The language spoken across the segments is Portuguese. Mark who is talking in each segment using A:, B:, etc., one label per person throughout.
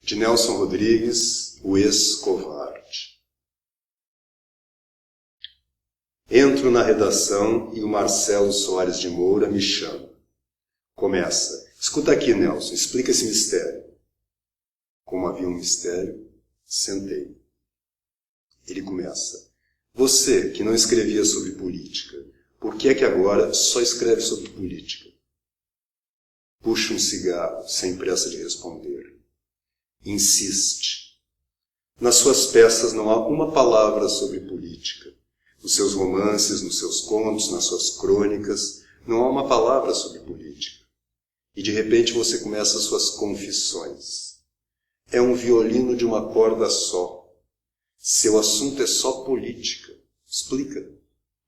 A: de Nelson Rodrigues, o ex-covarde. Entro na redação e o Marcelo Soares de Moura me chama. Começa. Escuta aqui, Nelson, explica esse mistério. Como havia um mistério, sentei. Ele começa. Você, que não escrevia sobre política, por que é que agora só escreve sobre política? Puxa um cigarro, sem pressa de responder. Insiste. Nas suas peças não há uma palavra sobre política. Nos seus romances, nos seus contos, nas suas crônicas, não há uma palavra sobre política. E de repente você começa as suas confissões. É um violino de uma corda só. Seu assunto é só política. Explica.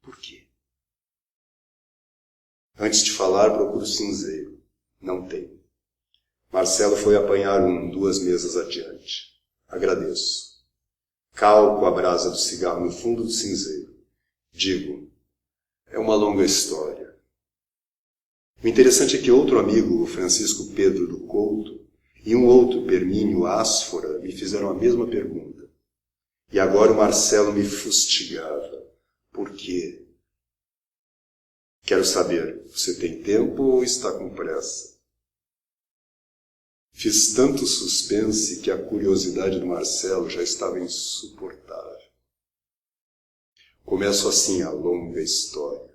A: Por quê? Antes de falar, procuro cinzeiro. Não tem. Marcelo foi apanhar 2 mesas adiante. Agradeço. Calco a brasa do cigarro no fundo do cinzeiro. Digo, é uma longa história. O interessante é que outro amigo, o Francisco Pedro do Couto, e um outro, Permínio Asfora, me fizeram a mesma pergunta. E agora o Marcelo me fustigava. Por quê? Quero saber, você tem tempo ou está com pressa? Fiz tanto suspense que a curiosidade do Marcelo já estava insuportável. Começo assim a longa história.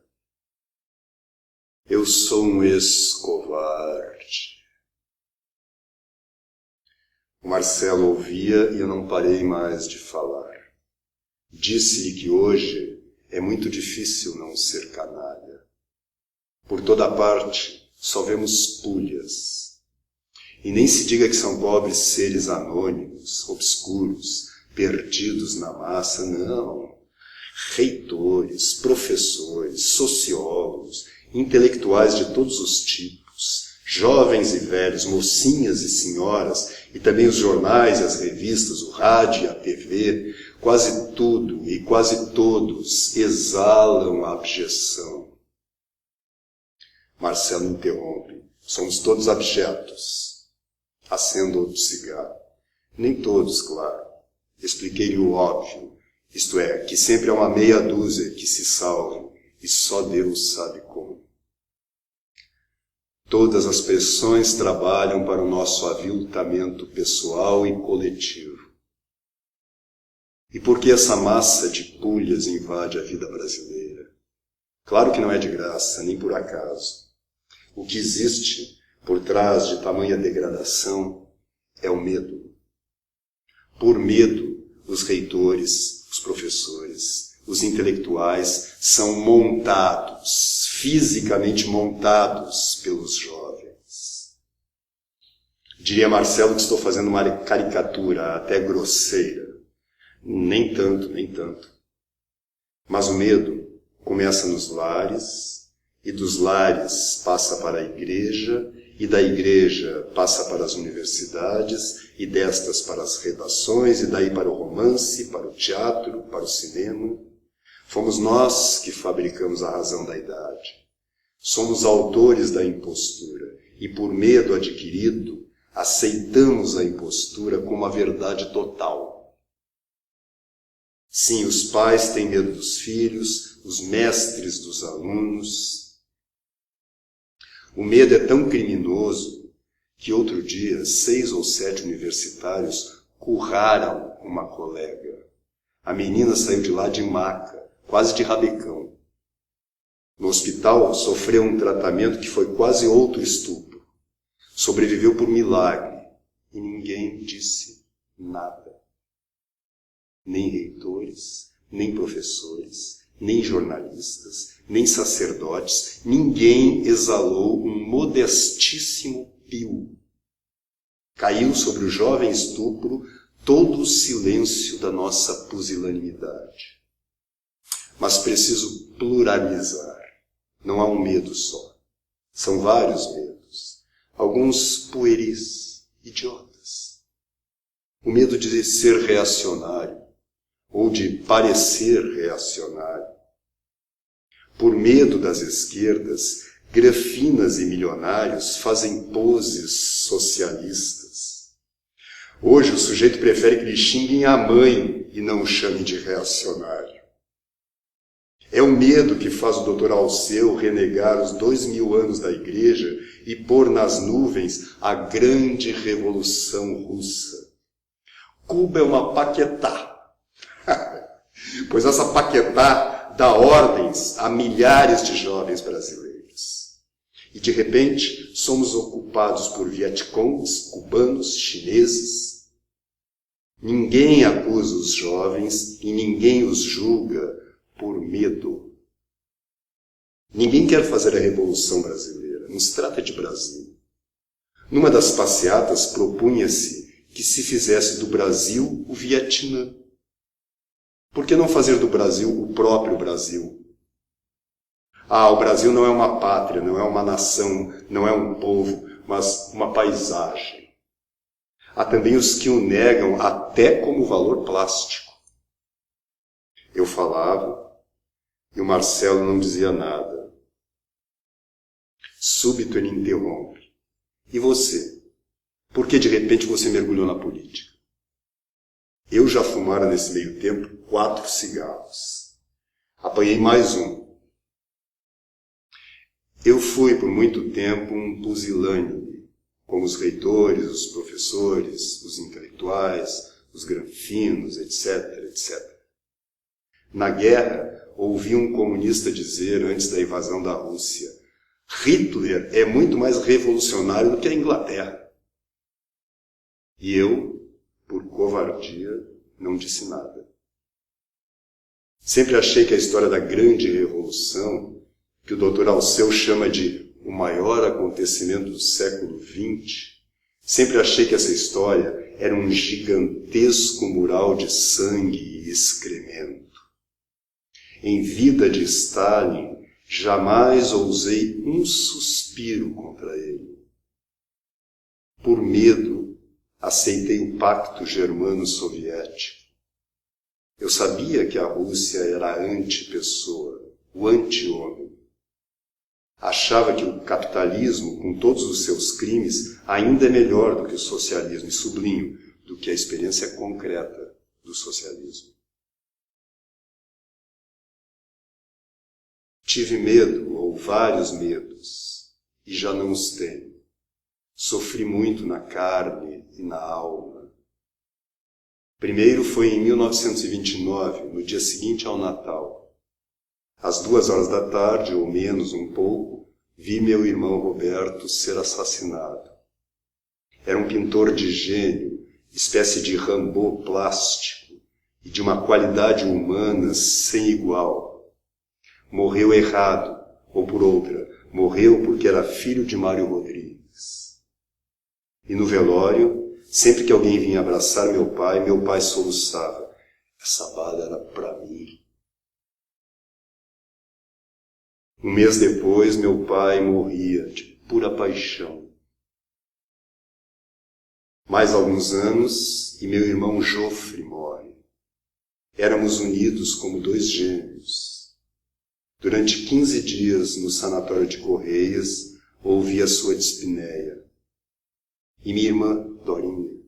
A: Eu sou um ex-covarde. O Marcelo ouvia e eu não parei mais de falar. Disse-lhe que hoje é muito difícil não ser canalha. Por toda parte só vemos pulhas. E nem se diga que são pobres seres anônimos, obscuros, perdidos na massa, não. Reitores, professores, sociólogos, intelectuais de todos os tipos, jovens e velhos, mocinhas e senhoras, e também os jornais e as revistas, o rádio e a TV, quase tudo e quase todos exalam a abjeção. Marcelo interrompe. Somos todos abjetos. Acendo outro cigarro. Nem todos, claro. Expliquei-lhe o óbvio. Isto é, que sempre há uma meia dúzia que se salvam, e só Deus sabe como. Todas as pressões trabalham para o nosso aviltamento pessoal e coletivo. E por que essa massa de pulhas invade a vida brasileira? Claro que não é de graça, nem por acaso. O que existe por trás de tamanha degradação é o medo. Por medo, os reitores, os professores, os intelectuais são montados, fisicamente montados pelos jovens. Diria Marcelo que estou fazendo uma caricatura até grosseira. Nem tanto, nem tanto. Mas o medo começa nos lares, e dos lares passa para a igreja, e da igreja passa para as universidades, e destas para as redações, e daí para o romance, para o teatro, para o cinema. Fomos nós que fabricamos a razão da idade. Somos autores da impostura, e por medo adquirido, aceitamos a impostura como a verdade total. Sim, os pais têm medo dos filhos, os mestres dos alunos. O medo é tão criminoso que outro dia 6 ou 7 universitários curraram uma colega. A menina saiu de lá de maca, quase de rabecão. No hospital sofreu um tratamento que foi quase outro estupro. Sobreviveu por milagre e ninguém disse nada. Nem reitores, nem professores, nem jornalistas, nem sacerdotes, ninguém exalou um modestíssimo pio. Caiu sobre o jovem estupro todo o silêncio da nossa pusilanimidade. Mas preciso pluralizar. Não há um medo só. São vários medos. Alguns pueris, idiotas. O medo de ser reacionário, ou de parecer reacionário. Por medo das esquerdas, grafinas e milionários fazem poses socialistas. Hoje o sujeito prefere que lhe xinguem a mãe e não o chamem de reacionário. É o medo que faz o Dr. Alceu renegar os 2000 anos da Igreja e pôr nas nuvens a grande Revolução Russa. Cuba é uma Paquetá, pois essa Paquetá dá ordens a milhares de jovens brasileiros. E de repente somos ocupados por vietcongs, cubanos, chineses. Ninguém acusa os jovens e ninguém os julga por medo. Ninguém quer fazer a Revolução Brasileira, não se trata de Brasil. Numa das passeatas propunha-se que se fizesse do Brasil o Vietnã. Por que não fazer do Brasil o próprio Brasil? O Brasil não é uma pátria, não é uma nação, não é um povo, mas uma paisagem. Há também os que o negam até como valor plástico. Eu falava e o Marcelo não dizia nada. Súbito ele interrompe. E você? Por que de repente você mergulhou na política? Eu já fumara nesse meio tempo 4 cigarros. Apanhei mais um. Eu fui por muito tempo um pusilânime, como os reitores, os professores, os intelectuais, os granfinos, etc, etc. Na guerra, ouvi um comunista dizer, antes da invasão da Rússia, Hitler é muito mais revolucionário do que a Inglaterra. E eu, por covardia, não disse nada. Sempre achei que a história da grande revolução, que o Dr. Alceu chama de o maior acontecimento do século XX, sempre achei que essa história era um gigantesco mural de sangue e excremento. Em vida de Stalin, jamais ousei um suspiro contra ele. Por medo, aceitei o pacto germano-soviético. Eu sabia que a Rússia era a anti-pessoa, o anti-homem. Achava que o capitalismo, com todos os seus crimes, ainda é melhor do que o socialismo, e sublinho, do que a experiência concreta do socialismo. Tive medo, ou vários medos, e já não os tenho. Sofri muito na carne e na alma. Primeiro foi em 1929, no dia seguinte ao Natal. Às 14h, ou menos um pouco, vi meu irmão Roberto ser assassinado. Era um pintor de gênio, espécie de Rambo plástico, e de uma qualidade humana sem igual. Morreu errado, ou por outra, morreu porque era filho de Mário Rodrigues. E no velório, sempre que alguém vinha abraçar meu pai soluçava. Essa bala era para mim. Um mês depois, meu pai morria de pura paixão. Mais alguns anos, e meu irmão Jofre morre. Éramos unidos como 2 gêmeos. Durante 15 dias, no sanatório de Correias, ouvi a sua dispneia. E minha irmã, Dorinha.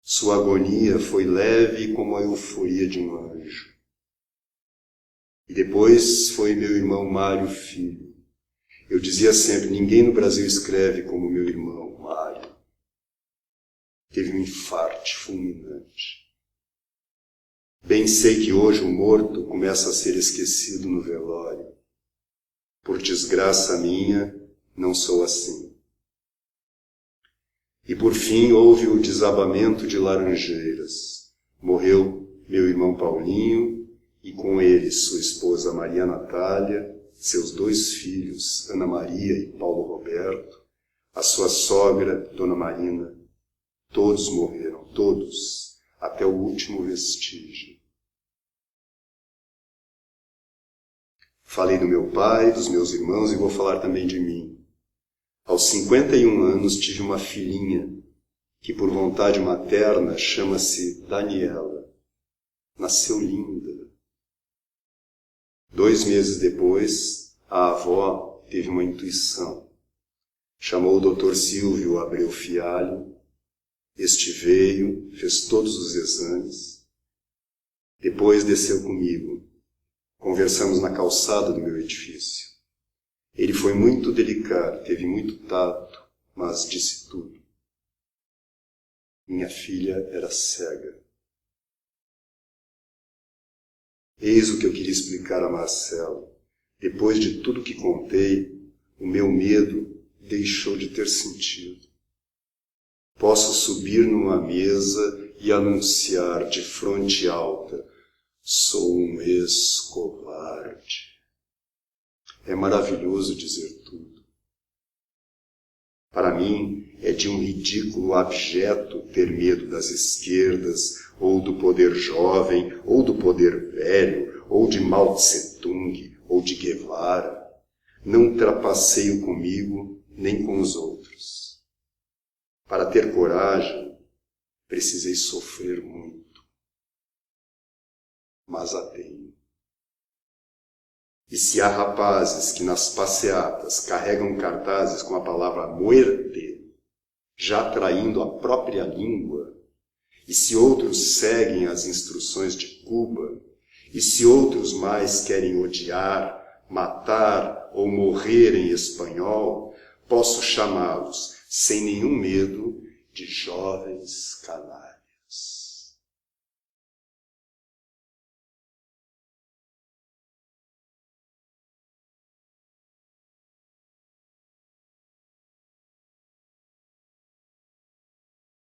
A: Sua agonia foi leve como a euforia de um anjo. E depois foi meu irmão Mário Filho. Eu dizia sempre, ninguém no Brasil escreve como meu irmão, Mário. Teve um infarte fulminante. Bem sei que hoje o morto começa a ser esquecido no velório. Por desgraça minha, não sou assim. E por fim houve o desabamento de Laranjeiras. Morreu meu irmão Paulinho e com ele sua esposa Maria Natália, seus 2 filhos, Ana Maria e Paulo Roberto, a sua sogra, Dona Marina. Todos morreram, todos, até o último vestígio. Falei do meu pai, dos meus irmãos e vou falar também de mim. Aos 51 anos tive uma filhinha, que por vontade materna chama-se Daniela. Nasceu linda. 2 meses depois, a avó teve uma intuição. Chamou o Dr. Silvio Abreu Fialho, Este veio, fez todos os exames, depois desceu comigo. Conversamos na calçada do meu edifício. Ele foi muito delicado, teve muito tato, mas disse tudo. Minha filha era cega. Eis o que eu queria explicar a Marcelo. Depois de tudo que contei, o meu medo deixou de ter sentido. Posso subir numa mesa e anunciar de fronte alta: sou um ex-covarde. É maravilhoso dizer tudo. Para mim, é de um ridículo abjeto ter medo das esquerdas, ou do poder jovem, ou do poder velho, ou de Mao Tse-tung, ou de Guevara. Não trapaceio comigo, nem com os outros. Para ter coragem, precisei sofrer muito. Mas a tenho. E se há rapazes que nas passeatas carregam cartazes com a palavra muerte, já traindo a própria língua, e se outros seguem as instruções de Cuba, e se outros mais querem odiar, matar ou morrer em espanhol, posso chamá-los, sem nenhum medo, de jovens canalhas.